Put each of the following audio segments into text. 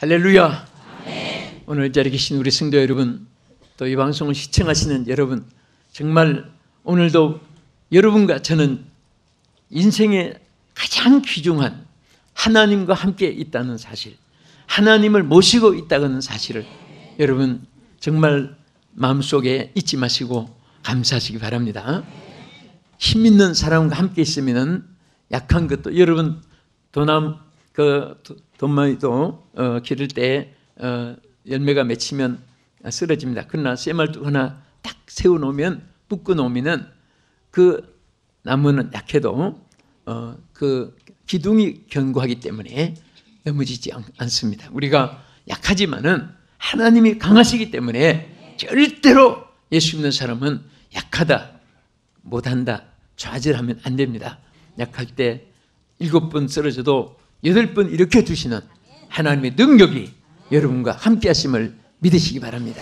할렐루야. 아멘. 오늘 이 자리에 계신 우리 성도 여러분, 또 이 방송을 시청하시는 여러분, 정말 오늘도 여러분과 저는 인생의 가장 귀중한 하나님과 함께 있다는 사실, 하나님을 모시고 있다는 사실을 여러분 정말 마음속에 잊지 마시고 감사하시기 바랍니다. 힘 있는 사람과 함께 있으면 약한 것도, 여러분 돈마이도 기를 때 열매가 맺히면 쓰러집니다. 그러나 쇠말뚝 하나 딱 세워놓으면, 묶어놓으면 그 나무는 약해도 그 기둥이 견고하기 때문에 넘어지지 않습니다. 우리가 약하지만은 하나님이 강하시기 때문에 절대로 예수 믿는 사람은 약하다, 못한다, 좌절하면 안 됩니다. 약할 때 7번 쓰러져도 8번 일으켜 주시는 하나님의 능력이 여러분과 함께 하심을 믿으시기 바랍니다.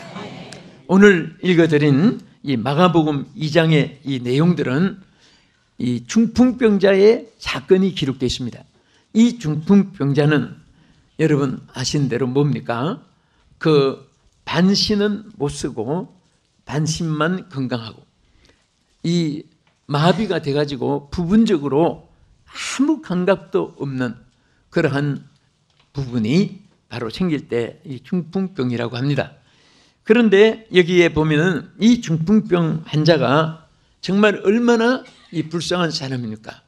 오늘 읽어드린 이 마가복음 2장의 이 내용들은 이 중풍병자의 사건이 기록되어 있습니다. 이 중풍병자는 여러분 아시는 대로 뭡니까? 그 반신은 못 쓰고 반신만 건강하고, 이 마비가 돼가지고 부분적으로 아무 감각도 없는 그러한 부분이 바로 생길 때 이 중풍병이라고 합니다. 그런데 여기에 보면은 이 중풍병 환자가 정말 얼마나 이 불쌍한 사람입니까?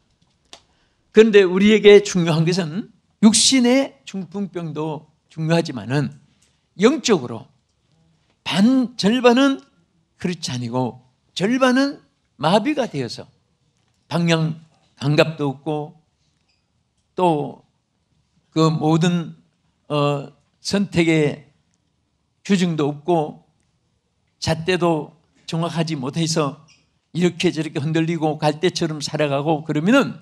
그런데 우리에게 중요한 것은 육신의 중풍병도 중요하지만은 영적으로 절반은 그렇지 아니고 절반은 마비가 되어서 방향 감각도 없고, 또 그 모든 선택의 규정도 없고, 잣대도 정확하지 못해서 이렇게 저렇게 흔들리고 갈대처럼 살아가고, 그러면은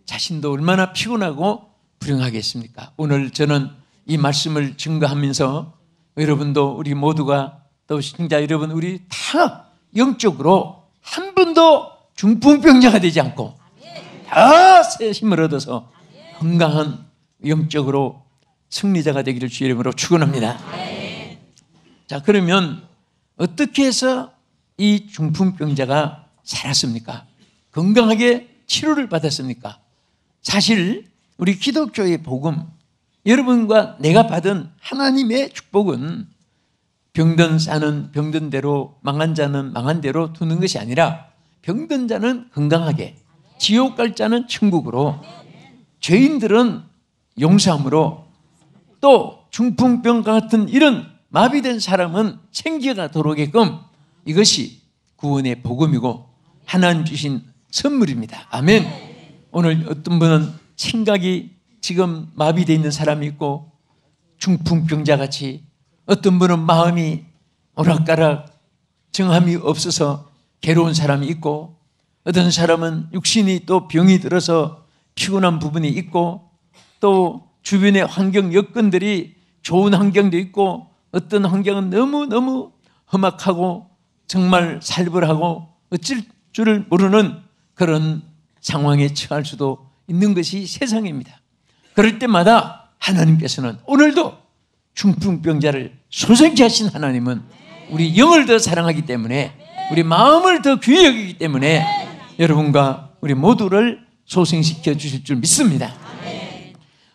자신도 얼마나 피곤하고 불행하겠습니까? 오늘 저는 이 말씀을 증거하면서 여러분도, 우리 모두가, 또 시청자 여러분, 우리 다 영적으로 한 번도 중풍병자가 되지 않고 다 새 힘을 얻어서 건강한 영적으로 승리자가 되기를 주의 이름으로 축원합니다. 자, 그러면 어떻게 해서 이 중풍병자가 살았습니까? 건강하게 치료를 받았습니까? 사실 우리 기독교의 복음, 여러분과 내가 받은 하나님의 축복은 병든 자는 병든 대로, 망한 자는 망한 대로 두는 것이 아니라 병든 자는 건강하게, 지옥 갈 자는 천국으로, 죄인들은 용서함으로, 또 중풍병 같은 이런 마비된 사람은 생기가 돌아오게끔, 이것이 구원의 복음이고 하나님 주신 선물입니다. 아멘. 오늘 어떤 분은 생각이 지금 마비되어 있는 사람이 있고, 중풍병자 같이, 어떤 분은 마음이 오락가락 정함이 없어서 괴로운 사람이 있고, 어떤 사람은 육신이 또 병이 들어서 피곤한 부분이 있고, 또 주변의 환경 여건들이 좋은 환경도 있고, 어떤 환경은 너무너무 험악하고 정말 살벌하고 어쩔 줄을 모르는 그런 상황에 처할 수도 있는 것이 세상입니다. 그럴 때마다 하나님께서는, 오늘도 중풍병자를 소생케 하신 하나님은 우리 영을 더 사랑하기 때문에, 우리 마음을 더 귀히 여기기 때문에 여러분과 우리 모두를 소생시켜 주실 줄 믿습니다.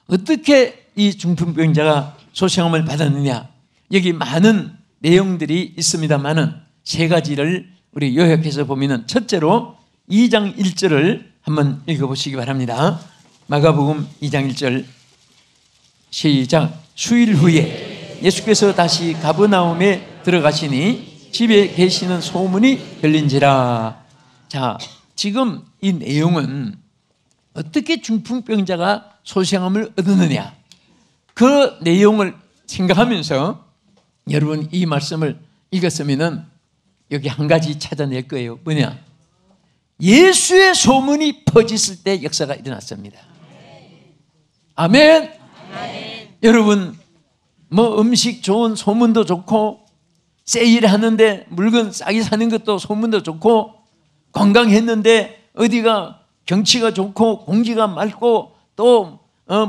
어떻게 이 중풍병자가 소생함을 받았느냐? 여기 많은 내용들이 있습니다만은 세 가지를 우리 요약해서 보면은, 첫째로 2장 1절을 한번 읽어보시기 바랍니다. 마가복음 2장 1절 시작. 수일 후에 예수께서 다시 가버나움에 들어가시니 집에 계시는 소문이 들린지라. 자, 지금 이 내용은 어떻게 중풍병자가 소생함을 얻었느냐, 그 내용을 생각하면서 여러분 이 말씀을 읽었으면 여기 한 가지 찾아낼 거예요. 뭐냐? 예수의 소문이 퍼졌을 때 역사가 일어났습니다. 아멘. 여러분, 뭐 음식 좋은 소문도 좋고, 세일하는데 물건 싸게 사는 것도 소문도 좋고, 관광했는데 어디가 경치가 좋고 공기가 맑고 또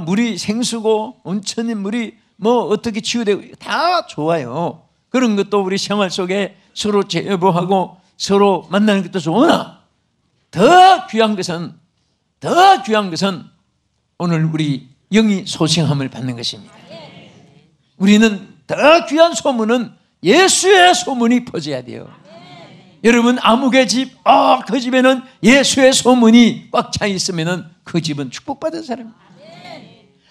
물이 생수고 온천의 물이 뭐 어떻게 치유되고 다 좋아요. 그런 것도 우리 생활 속에 서로 제보하고 서로 만나는 것도 좋으나 더 귀한 것은 오늘 우리 영이 소생함을 받는 것입니다. 우리는 더 귀한 소문은 예수의 소문이 퍼져야 돼요. 여러분, 아무개 집, 그 집에는 예수의 소문이 꽉 차 있으면 그 집은 축복받은 사람입니다.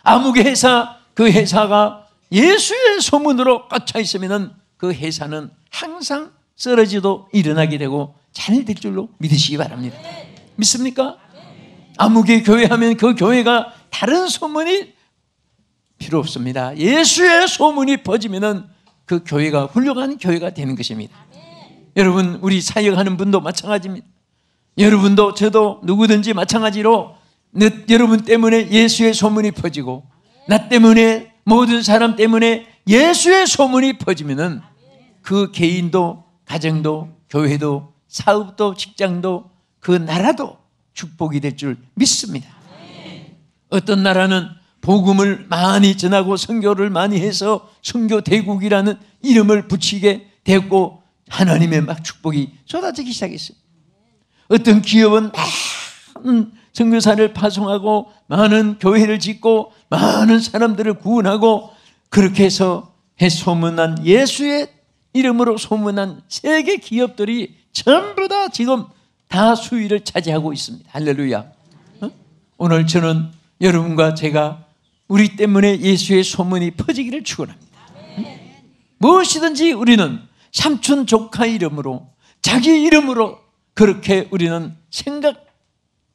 아무개 회사, 그 회사가 예수의 소문으로 꽉 차 있으면 그 회사는 항상 쓰러지도 일어나게 되고 잘 될 줄로 믿으시기 바랍니다. 믿습니까? 아무개 교회 하면 그 교회가 다른 소문이 필요 없습니다. 예수의 소문이 퍼지면 그 교회가 훌륭한 교회가 되는 것입니다. 여러분, 우리 사역하는 분도 마찬가지입니다. 여러분도 저도 누구든지 마찬가지로 여러분 때문에 예수의 소문이 퍼지고 나 때문에 모든 사람 때문에 예수의 소문이 퍼지면 그 개인도 가정도 교회도 사업도 직장도 그 나라도 축복이 될 줄 믿습니다. 어떤 나라는 복음을 많이 전하고 선교를 많이 해서 선교 대국이라는 이름을 붙이게 됐고 하나님의 막 축복이 쏟아지기 시작했어요. 어떤 기업은 많은 선교사를 파송하고 많은 교회를 짓고 많은 사람들을 구원하고 그렇게 해서 소문난 예수의 이름으로 소문난 세계 기업들이 전부 다 지금 다 수위를 차지하고 있습니다. 할렐루야. 오늘 저는 여러분과 제가 우리 때문에 예수의 소문이 퍼지기를 축원합니다. 무엇이든지 우리는 삼촌 조카 이름으로 자기 이름으로 그렇게 우리는 생각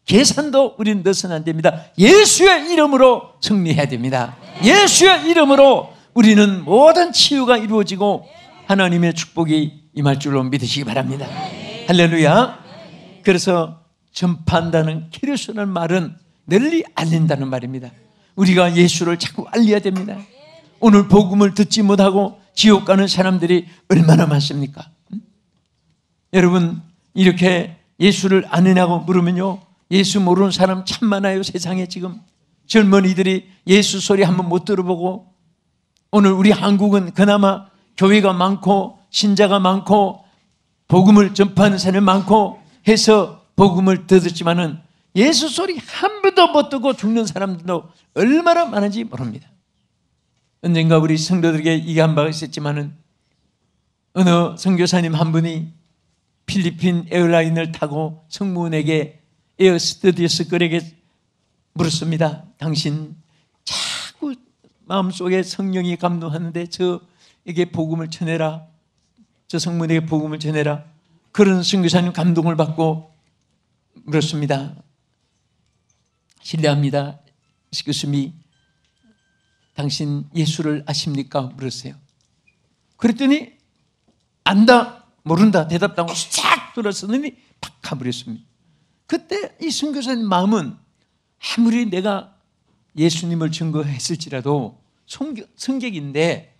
계산도 우리는 넣어서는 안 됩니다. 예수의 이름으로 승리해야 됩니다. 예수의 이름으로 우리는 모든 치유가 이루어지고 하나님의 축복이 임할 줄로 믿으시기 바랍니다. 할렐루야. 그래서 전파한다는 키르스는 말은 널리 알린다는 말입니다. 우리가 예수를 자꾸 알려야 됩니다. 오늘 복음을 듣지 못하고 지옥 가는 사람들이 얼마나 많습니까? 여러분, 이렇게 예수를 아느냐고 물으면요, 예수 모르는 사람 참 많아요. 세상에 지금 젊은이들이 예수 소리 한번 못 들어보고, 오늘 우리 한국은 그나마 교회가 많고 신자가 많고 복음을 전파하는 사람이 많고 해서 복음을 듣었지만은 예수 소리 한 번도 못 듣고 죽는 사람들도 얼마나 많은지 모릅니다. 언젠가 우리 성도들에게 얘기한 바가 있었지만은 어느 선교사님 한 분이 필리핀 에어라인을 타고 승무원에게 에어 스튜디오스들에게 물었습니다. 당신 자꾸 마음속에 성령이 감동하는데 저에게 복음을 전해라. 저 성문에게 복음을 전해라. 그런 선교사님 감동을 받고 물었습니다. 실례합니다. 교수님이 당신 예수를 아십니까? 물었어요. 그랬더니 안다, 모른다 대답도 하고 싹 돌아서더니 팍 가버렸습니다. 그때 이 선교사님 마음은 아무리 내가 예수님을 증거했을지라도 성객인데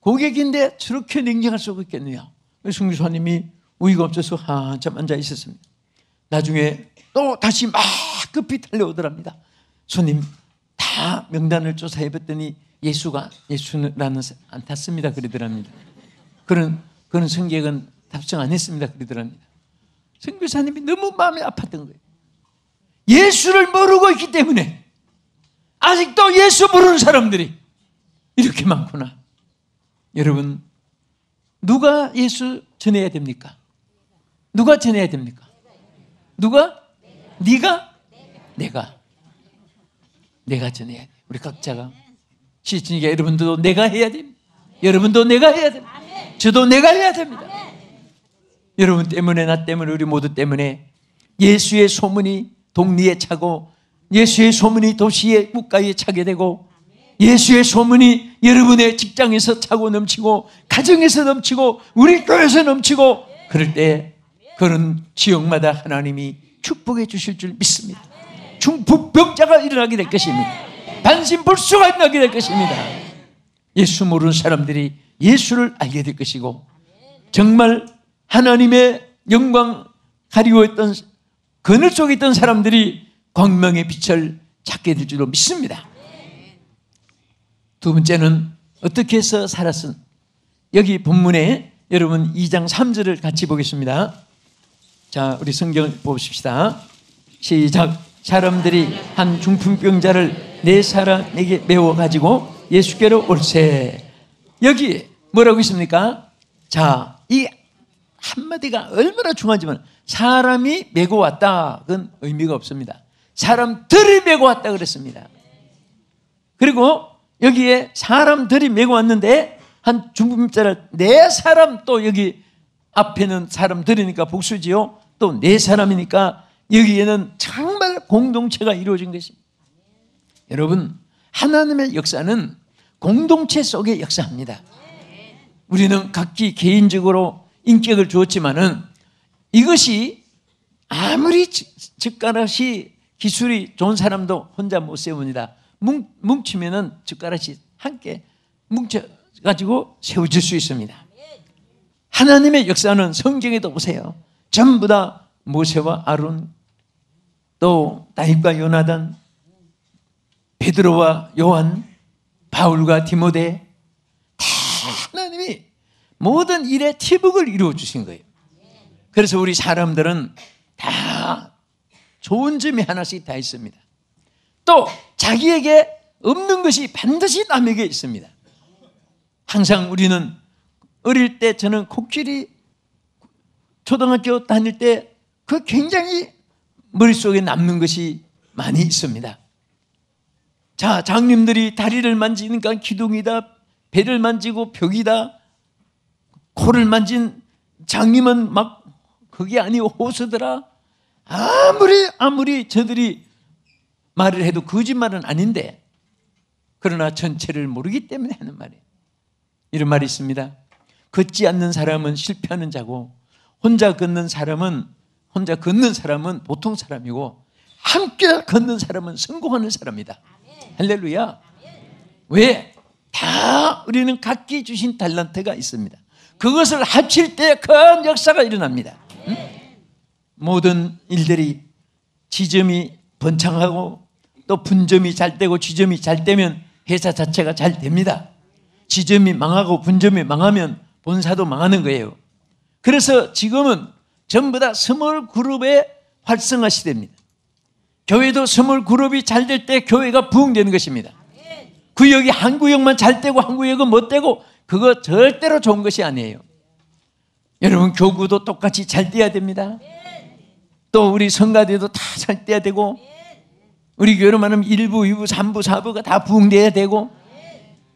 고객인데 저렇게 냉정할 수가 있겠느냐. 선교사님이 우위가 없어서 한참 앉아 있었습니다. 나중에 또 다시 막 급히 달려오더랍니다. 손님 다 명단을 조사해봤더니 예수라는 안 탔습니다. 그러더랍니다. 그런 성객은 답장 안 했습니다. 그러더랍니다. 선교사님이 너무 마음이 아팠던 거예요. 예수를 모르고 있기 때문에 아직도 예수 모르는 사람들이 이렇게 많구나. 여러분, 누가 예수 전해야 됩니까? 누가 전해야 됩니까? 누가? 네가? 내가 전해야 돼. 우리 각자가 시즌이가 여러분도 내가 해야 됩니다. 여러분도 내가 해야 됩니다. 저도 내가 해야 됩니다. 여러분 때문에, 나 때문에, 우리 모두 때문에 예수의 소문이 동리에 차고 예수의 소문이 도시의 국가에 차게 되고 예수의 소문이 여러분의 직장에서 차고 넘치고 가정에서 넘치고 우리 교회에서 넘치고 그럴 때 그런 지역마다 하나님이 축복해 주실 줄 믿습니다. 중풍병자가 일어나게 될 것입니다. 반신불수가 일어나게 될 것입니다. 예수 모르는 사람들이 예수를 알게 될 것이고 정말 하나님의 영광 가리고 있던 그늘 속에 있던 사람들이 광명의 빛을 찾게 될 줄로 믿습니다. 두 번째는 어떻게 해서 살았은? 여기 본문에 여러분 2장 3절을 같이 보겠습니다. 자, 우리 성경을 보십시다. 시작. 사람들이 한 중풍병자를 네 사람에게 메워 가지고 예수께로 올세. 여기 뭐라고 있습니까? 자, 이 한마디가 얼마나 중요하지만 사람이 메고 왔다, 그건 의미가 없습니다. 사람들이 메고 왔다 그랬습니다. 그리고 여기에 사람들이 메고 왔는데 한 중풍병자를 네 사람, 또 여기 앞에는 사람들이니까 복수지요. 또 네 사람이니까 여기에는 정말 공동체가 이루어진 것입니다. 여러분, 하나님의 역사는 공동체 속에 역사합니다. 우리는 각기 개인적으로 인격을 주었지만은 이것이 아무리 젓가락이 기술이 좋은 사람도 혼자 못 세웁니다. 뭉치면은 젓가락이 함께 뭉쳐가지고 세워질 수 있습니다. 하나님의 역사는 성경에도 보세요. 전부 다 모세와 아론, 또 다윗과 요나단, 베드로와 요한, 바울과 디모데, 다 하나님이 모든 일에 티복을 이루어 주신 거예요. 그래서 우리 사람들은 다 좋은 점이 하나씩 다 있습니다. 또 자기에게 없는 것이 반드시 남에게 있습니다. 항상 우리는 어릴 때, 저는 코끼리 초등학교 다닐 때 그 굉장히 머릿속에 남는 것이 많이 있습니다. 자, 장님들이 다리를 만지니까 기둥이다, 배를 만지고 벽이다, 코를 만진 장님은 막 그게 아니고 호수더라. 아무리 저들이 말을 해도 거짓말은 아닌데, 그러나 전체를 모르기 때문에 하는 말이에요. 이런 말이 있습니다. 걷지 않는 사람은 실패하는 자고, 혼자 걷는 사람은 보통 사람이고, 함께 걷는 사람은 성공하는 사람이다. 할렐루야. 왜? 다 우리는 각기 주신 달란트가 있습니다. 그것을 합칠 때 큰 역사가 일어납니다. 응? 모든 일들이 지점이 번창하고 또 분점이 잘 되고 지점이 잘 되면 회사 자체가 잘 됩니다. 지점이 망하고 분점이 망하면 본사도 망하는 거예요. 그래서 지금은 전부 다 스몰 그룹의 활성화 시대입니다. 교회도 스몰 그룹이 잘 될 때 교회가 부흥되는 것입니다. 구역이 한 구역만 잘 되고 한 구역은 못 되고, 그거 절대로 좋은 것이 아니에요. 여러분, 교구도 똑같이 잘 돼야 됩니다. 또 우리 성가대도 다 잘 돼야 되고, 우리 교회로만 1부, 2부, 3부, 4부가 다 부흥돼야 되고,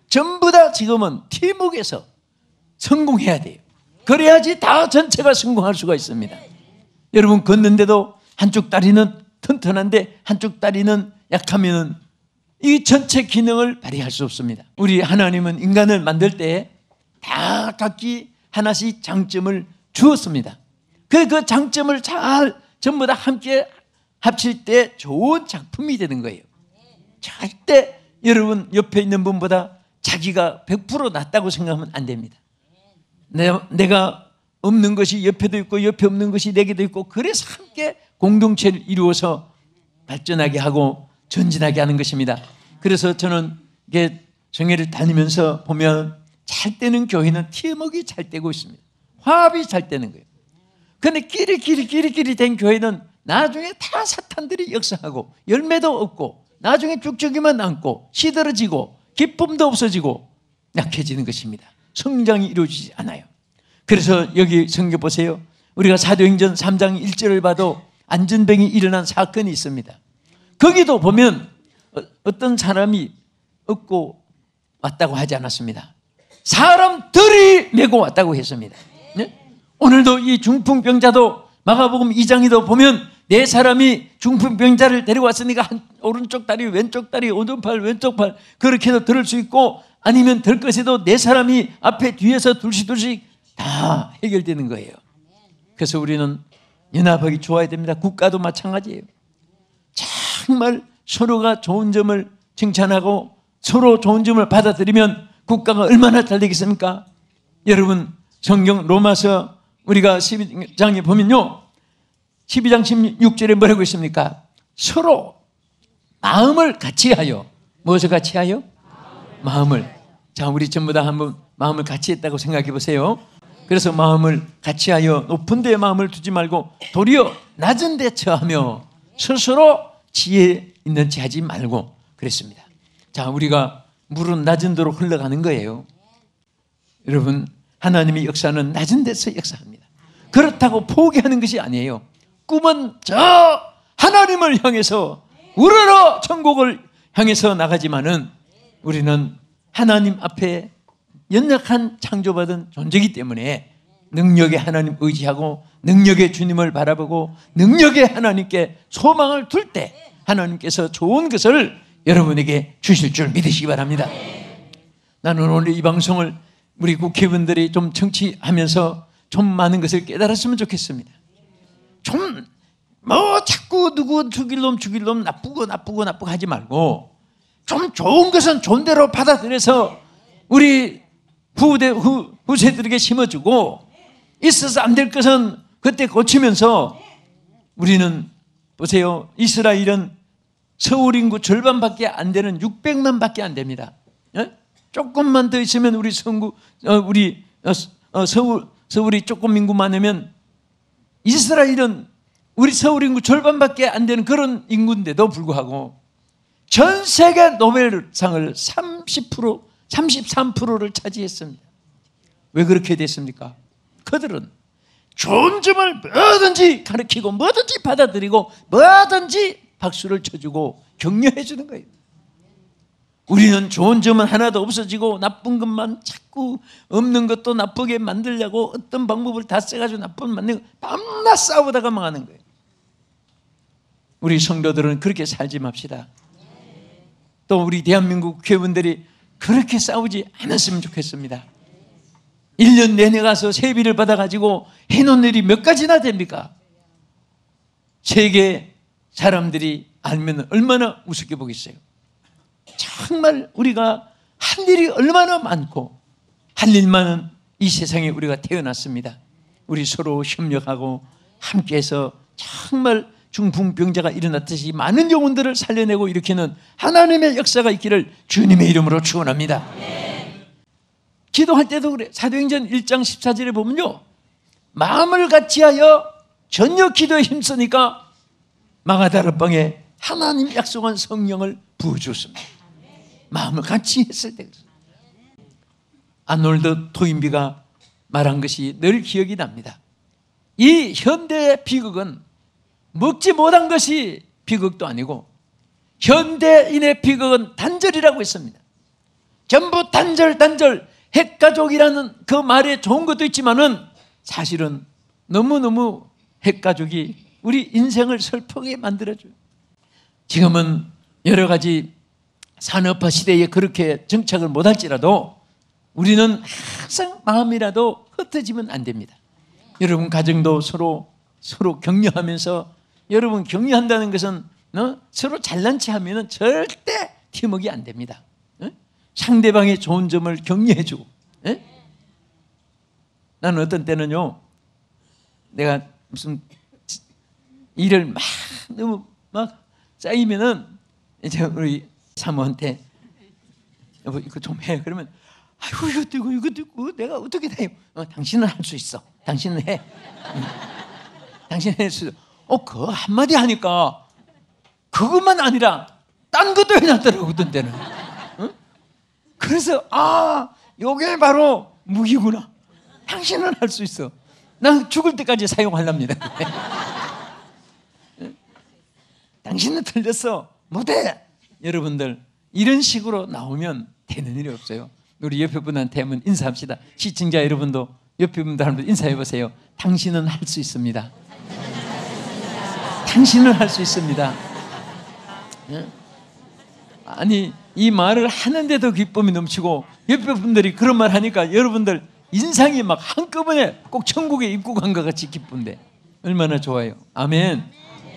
전부 다 지금은 팀워크에서 성공해야 돼요. 그래야지 다 전체가 성공할 수가 있습니다. 여러분, 걷는데도 한쪽 다리는 튼튼한데 한쪽 다리는 약하면 이 전체 기능을 발휘할 수 없습니다. 우리 하나님은 인간을 만들 때 다 각기 하나씩 장점을 주었습니다. 그 장점을 잘 전부 다 함께 합칠 때 좋은 작품이 되는 거예요. 절대 여러분 옆에 있는 분보다 자기가 100% 낫다고 생각하면 안 됩니다. 내가 없는 것이 옆에도 있고 옆에 없는 것이 내게도 있고, 그래서 함께 공동체를 이루어서 발전하게 하고 전진하게 하는 것입니다. 그래서 저는 이게 정회를 다니면서 보면 잘 되는 교회는 팀워크가 잘 되고 있습니다. 화합이 잘 되는 거예요. 그런데 끼리끼리 된 교회는 나중에 다 사탄들이 역사하고 열매도 없고 나중에 쭉쭉이만 남고 시들어지고 기쁨도 없어지고 약해지는 것입니다. 성장이 이루어지지 않아요. 그래서 여기 성경 보세요. 우리가 사도행전 3장 1절을 봐도 안전병이 일어난 사건이 있습니다. 거기도 보면 어떤 사람이 얻고 왔다고 하지 않았습니다. 사람들이 메고 왔다고 했습니다. 네? 오늘도 이 중풍병자도 마가복음 2장에도 보면 네 사람이 중풍병자를 데려왔으니까 오른쪽 다리, 왼쪽 다리, 오른팔, 왼쪽 팔 그렇게도 들을 수 있고, 아니면 들 것에도 네 사람이 앞에 뒤에서 둘씩 다 해결되는 거예요. 그래서 우리는 연합하기 좋아야 됩니다. 국가도 마찬가지예요. 정말 서로가 좋은 점을 칭찬하고 서로 좋은 점을 받아들이면 국가가 얼마나 잘 되겠습니까? 여러분, 성경 로마서 우리가 12장에 보면요, 12장 16절에 뭐라고 있습니까? 서로 마음을 같이 하여, 무엇을 같이 하여? 자, 우리 전부 다 한번 마음을 같이 했다고 생각해 보세요. 그래서 마음을 같이 하여 높은 데에 마음을 두지 말고 도리어 낮은 데 처하며 스스로 지혜 있는 체 하지 말고 그랬습니다. 자, 우리가 물은 낮은 데로 흘러가는 거예요. 여러분, 하나님의 역사는 낮은 데서 역사합니다. 그렇다고 포기하는 것이 아니에요. 꿈은 저 하나님을 향해서 우러러 천국을 향해서 나가지만은 우리는 하나님 앞에 연약한 창조받은 존재이기 때문에 능력의 하나님 의지하고 능력의 주님을 바라보고 능력의 하나님께 소망을 둘 때 하나님께서 좋은 것을 여러분에게 주실 줄 믿으시기 바랍니다. 나는 오늘 이 방송을 우리 국회의원들이 좀 청취하면서 좀 많은 것을 깨달았으면 좋겠습니다. 좀 자꾸 누구 죽일 놈 나쁘고 하지 말고 좀 좋은 것은 좋은 대로 받아들여서 우리 후세들에게 심어주고 있어서 안 될 것은 그때 고치면서 우리는 보세요. 이스라엘은 서울 인구 절반밖에 안 되는 600만 밖에 안 됩니다. 조금만 더 있으면 우리 서울이 조금 인구 많으면 이스라엘은 우리 서울 인구 절반밖에 안 되는 그런 인구인데도 불구하고 전 세계 노벨상을 30%, 33%를 차지했습니다. 왜 그렇게 됐습니까? 그들은 좋은 점을 뭐든지 가르치고 뭐든지 받아들이고 뭐든지 박수를 쳐주고 격려해 주는 거예요. 우리는 좋은 점은 하나도 없어지고 나쁜 것만 자꾸 없는 것도 나쁘게 만들려고 어떤 방법을 다 써가지고 나쁜 만들고 밤낮 싸우다가 망하는 거예요. 우리 성도들은 그렇게 살지 맙시다. 또 우리 대한민국 국회의원들이 그렇게 싸우지 않았으면 좋겠습니다. 1년 내내 가서 세비를 받아가지고 해놓은 일이 몇 가지나 됩니까? 세계 사람들이 알면 얼마나 우습게 보겠어요. 정말 우리가 할 일이 얼마나 많고 할 일 많은 이 세상에 우리가 태어났습니다. 우리 서로 협력하고 함께해서 정말 중풍병자가 일어났듯이 많은 영혼들을 살려내고 일으키는 하나님의 역사가 있기를 주님의 이름으로 축원합니다. 기도할 때도 그래. 사도행전 1장 14절에 보면요, 마음을 같이하여 전혀 기도에 힘쓰니까 마가다락방에 하나님 약속한 성령을 부어주었습니다. 마음을 같이 했을 때. 아놀드 토인비가 말한 것이 늘 기억이 납니다. 이 현대의 비극은 먹지 못한 것이 비극도 아니고 현대인의 비극은 단절이라고 했습니다. 전부 단절 핵가족이라는 그 말에 좋은 것도 있지만은 사실은 너무너무 핵가족이 우리 인생을 슬프게 만들어줘요. 지금은 여러 가지 산업화 시대에 그렇게 정착을 못할지라도 우리는 항상 마음이라도 흩어지면 안 됩니다. 여러분 가정도 서로 격려하면서, 여러분 격려한다는 것은 서로 잘난 체 하면은 절대 팀워크가 안 됩니다. 상대방의 좋은 점을 격려해주고. 나는 어떤 때는요, 내가 무슨 일을 너무 쌓이면은 이제 우리 사모한테 여보 이거 좀 해. 그러면 아이고 이것도 있고 내가 어떻게 다 해? 당신은 할 수 있어. 당신은 해. 당신은 할 수 있어. 그거 한마디 하니까 그것만 아니라 딴 것도 해놨더라고 어떤 때는. 그래서 이게 바로 무기구나. 당신은 할 수 있어. 난 죽을 때까지 사용하랍니다. 당신은 틀렸어. 못해. 여러분들 이런 식으로 나오면 되는 일이 없어요. 우리 옆에 분한테 한번 인사합시다. 시청자 여러분도 옆에 분들 한번 인사해 보세요. 당신은 할 수 있습니다. 당신은 할 수 있습니다. 아니 이 말을 하는데도 기쁨이 넘치고 옆에 분들이 그런 말 하니까 여러분들 인상이 막 한꺼번에 꼭 천국에 입국한 것 같이 기쁜데 얼마나 좋아요. 아멘.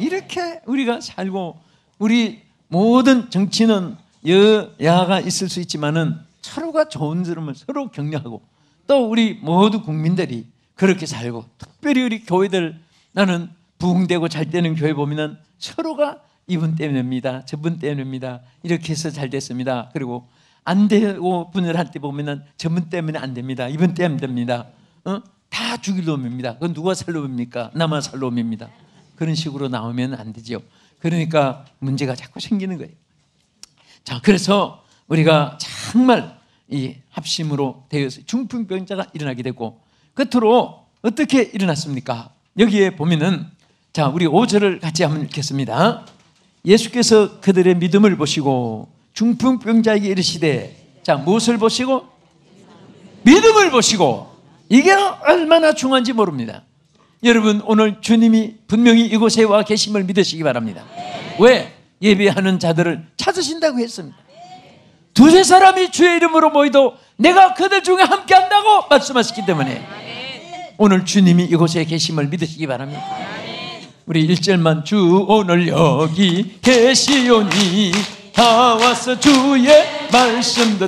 이렇게 우리가 살고, 우리 모든 정치는 여야가 있을 수 있지만은 서로가 좋은 점을 서로 격려하고, 또 우리 모두 국민들이 그렇게 살고, 특별히 우리 교회들, 나는 부흥되고 잘 되는 교회 보면은 서로가 이분 때문입니다, 저분 때문입니다, 이렇게 해서 잘 됐습니다, 그리고 안 되고 분열할 때 보면은 저분 때문에 안 됩니다. 이분 때문에 안 됩니다. 다 죽일 놈입니다. 그건 누가 살 놈입니까? 나만 살 놈입니다. 그런 식으로 나오면 안 되죠. 그러니까 문제가 자꾸 생기는 거예요. 자, 그래서 우리가 정말 이 합심으로 되어서 중풍병자가 일어나게 되고, 끝으로 어떻게 일어났습니까? 여기에 보면은, 자, 우리 5절을 같이 한번 읽겠습니다. 예수께서 그들의 믿음을 보시고 중풍병자에게 이르시되, 자, 무엇을 보시고? 믿음을 보시고. 이게 얼마나 중요한지 모릅니다. 여러분, 오늘 주님이 분명히 이곳에 와 계심을 믿으시기 바랍니다. 왜? 예배하는 자들을 찾으신다고 했습니다. 두세 사람이 주의 이름으로 모이도 내가 그들 중에 함께 한다고 말씀하셨기 때문에 오늘 주님이 이곳에 계심을 믿으시기 바랍니다. 우리 1절만, 주 오늘 여기 계시오니 다 와서 주의 말씀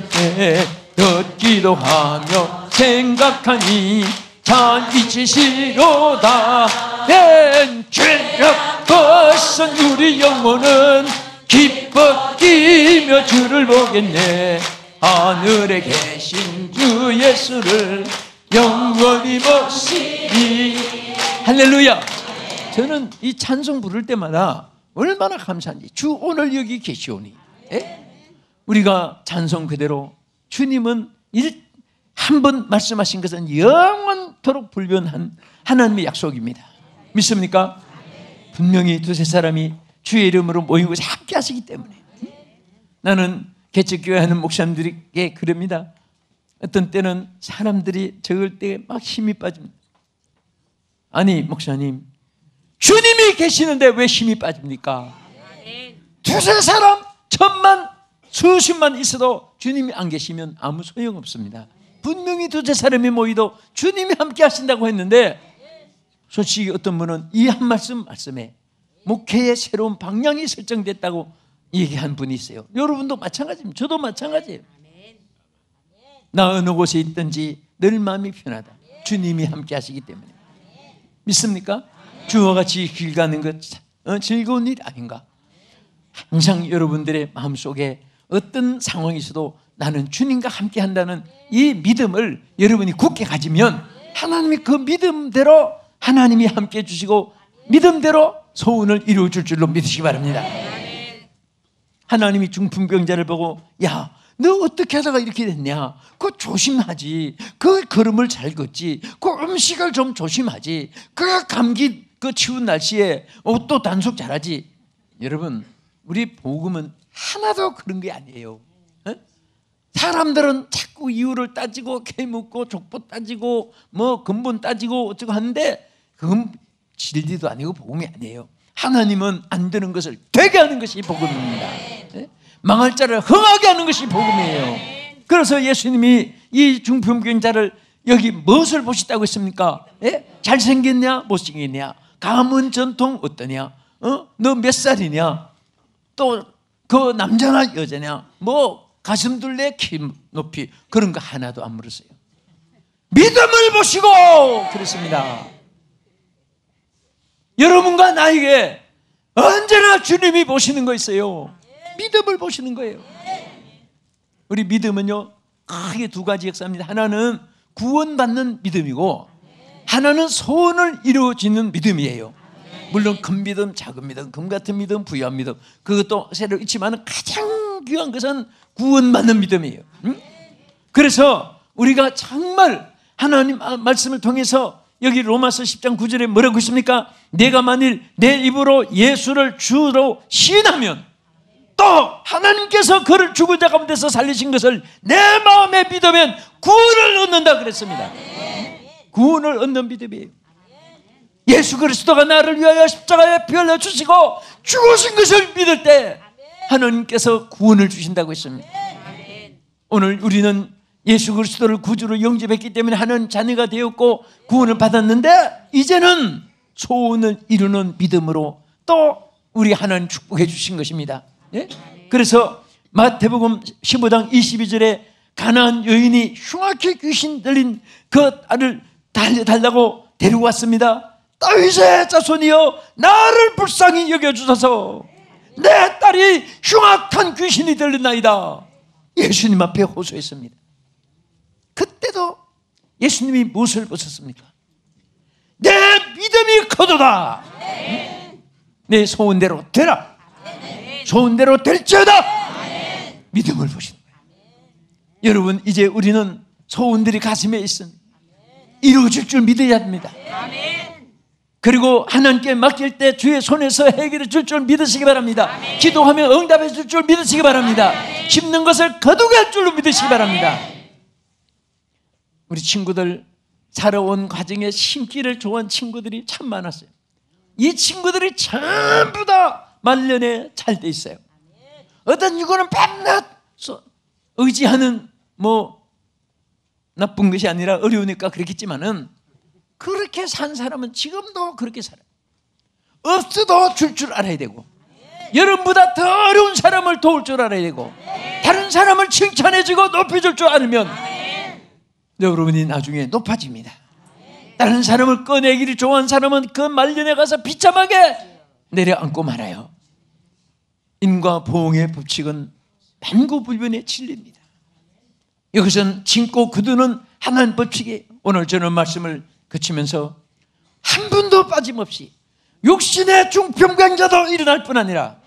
듣기도 하며 생각하니 잘 잊으시로다. 낸 죄악 벗은 우리 영혼은 기뻐 뛰며 주를 보겠네. 하늘에 계신 주 예수를 영원히 모시니. 할렐루야. 저는 이 찬송 부를 때마다 얼마나 감사한지. 주 오늘 여기 계시오니. 우리가 찬송 그대로 주님은 한 번 말씀하신 것은 영원토록 불변한 하나님의 약속입니다. 믿습니까? 분명히 두세 사람이 주의 이름으로 모인 곳에 함께 하시기 때문에. 나는 개척교회 하는 목사님들에게 그럽니다. 어떤 때는 사람들이 적을 때 막 힘이 빠집니다. 아니 목사님, 주님이 계시는데 왜 힘이 빠집니까? 두세 사람, 천만, 수십만 있어도 주님이 안 계시면 아무 소용없습니다. 분명히 두세 사람이 모이도 주님이 함께 하신다고 했는데, 솔직히 어떤 분은 이 한 말씀에 목회의 새로운 방향이 설정됐다고 얘기한 분이 있어요. 여러분도 마찬가지입니다. 저도 마찬가지예요. 나 어느 곳에 있든지 늘 마음이 편하다. 주님이 함께 하시기 때문에. 믿습니까? 주와 같이 길 가는 것 즐거운 일 아닌가? 항상 여러분들의 마음속에 어떤 상황이 있어도 나는 주님과 함께 한다는 이 믿음을 여러분이 굳게 가지면 하나님이 그 믿음대로 하나님이 함께 해주시고 믿음대로 소원을 이루어줄 줄로 믿으시기 바랍니다. 하나님이 중풍병자를 보고, 야, 너 어떻게 하다가 이렇게 됐냐? 그거 조심하지. 그 걸음을 잘 걷지. 그 음식을 좀 조심하지. 그 감기 그 추운 날씨에 또 단속 잘하지. 여러분, 우리 복음은 하나도 그런 게 아니에요. 사람들은 자꾸 이유를 따지고 캐묻고 족보 따지고 뭐 근본 따지고 어쩌고 하는데 그건 진리도 아니고 복음이 아니에요. 하나님은 안 되는 것을 되게 하는 것이 복음입니다. 망할 자를 흥하게 하는 것이 복음이에요. 그래서 예수님이 이 중풍병자를 여기 무엇을 보시다고 했습니까? 잘생겼냐 못생겼냐, 가문 전통 어떠냐, 너 몇 살이냐, 또 그 남자나 여자냐, 뭐 가슴 둘레 키 높이, 그런 거 하나도 안 물었어요. 믿음을 보시고 그랬습니다. 여러분과 나에게 언제나 주님이 보시는 거 있어요. 믿음을 보시는 거예요. 우리 믿음은요 크게 두 가지 역사입니다. 하나는 구원받는 믿음이고 하나는 소원을 이루어지는 믿음이에요. 물론 큰 믿음, 작은 믿음, 금 같은 믿음, 부유한 믿음, 그것도 새로 있지만 가장 귀한 것은 구원받는 믿음이에요. 그래서 우리가 정말 하나님 말씀을 통해서 여기 로마서 10장 9절에 뭐라고 있습니까? 내가 만일 내 입으로 예수를 주로 시인하면 또 하나님께서 그를 죽은 자 가운데서 살리신 것을 내 마음에 믿으면 구원을 얻는다 그랬습니다. 구원을 얻는 믿음이에요. 예수 그리스도가 나를 위하여 십자가에 피 흘려 주시고 죽으신 것을 믿을 때 하나님께서 구원을 주신다고 했습니다. 오늘 우리는 예수 그리스도를 구주로 영접했기 때문에 하나님 자녀가 되었고 구원을 받았는데, 이제는 소원을 이루는 믿음으로 또 우리 하나님 축복해 주신 것입니다. 그래서 마태복음 15장 22절에 가나안 여인이 흉악히 귀신 들린 그 딸을 달라고 데리고 왔습니다. 다윗의 자손이여 나를 불쌍히 여겨주소서, 내 딸이 흉악한 귀신이 들렸나이다. 예수님 앞에 호소했습니다. 그때도 예수님이 무엇을 보셨습니까? 내 믿음이 커도다. 내 소원대로 되라. 소원대로 될지어다. 믿음을 보시는 거예요. 여러분, 이제 우리는 소원들이 가슴에 있습니다. 이루어질 줄 믿어야 합니다. 그리고 하나님께 맡길 때 주의 손에서 해결해 줄 줄 믿으시기 바랍니다. 기도하면 응답해 줄 줄 믿으시기 바랍니다. 힘든 것을 거두게 줄로 믿으시기 바랍니다. 우리 친구들 살아온 과정에 심기를 좋아하는 친구들이 참 많았어요. 이 친구들이 전부 다 말년에 잘 돼 있어요. 어떤 이거는 밤낮 의지하는 나쁜 것이 아니라 어려우니까 그렇겠지만은 그렇게 산 사람은 지금도 그렇게 살아요. 없어도 줄 알아야 되고, 여러분보다 더 어려운 사람을 도울 줄 알아야 되고, 다른 사람을 칭찬해주고 높여줄 줄 알면 여러분이 나중에 높아집니다. 다른 사람을 꺼내기를 좋아하는 사람은 그 말년에 가서 비참하게 내려앉고 말아요. 인과 보응의 법칙은 만고불변의 진리입니다. 이것은 징고 거두는 하나님 법칙이에요. 오늘 저는 말씀을 그치면서 한 분도 빠짐없이 육신의 중풍병자도 일어날 뿐 아니라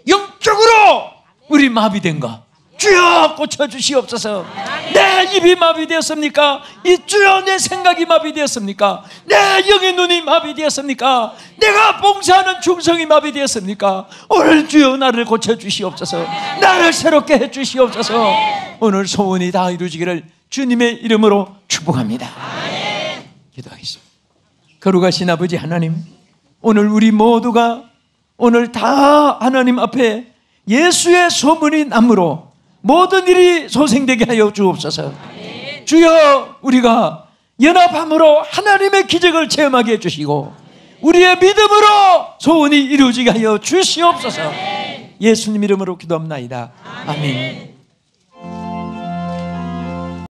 영적으로 우리 마비된 거 주여 고쳐주시옵소서. 내 입이 마비되었습니까? 이 주여 내 생각이 마비되었습니까? 내 영의 눈이 마비되었습니까? 내가 봉사하는 중성이 마비되었습니까? 오늘 주여 나를 고쳐주시옵소서. 나를 새롭게 해주시옵소서. 오늘 소원이 다 이루어지기를 주님의 이름으로 축복합니다. 기도하겠습니다. 거룩하신 아버지 하나님, 오늘 우리 모두가 오늘 다 하나님 앞에 예수의 소문이 남으로 모든 일이 소생되게 하여 주옵소서. 주여, 우리가 연합함으로 하나님의 기적을 체험하게 해주시고 우리의 믿음으로 소원이 이루어지게 하여 주시옵소서. 예수님 이름으로 기도합나이다. 아멘.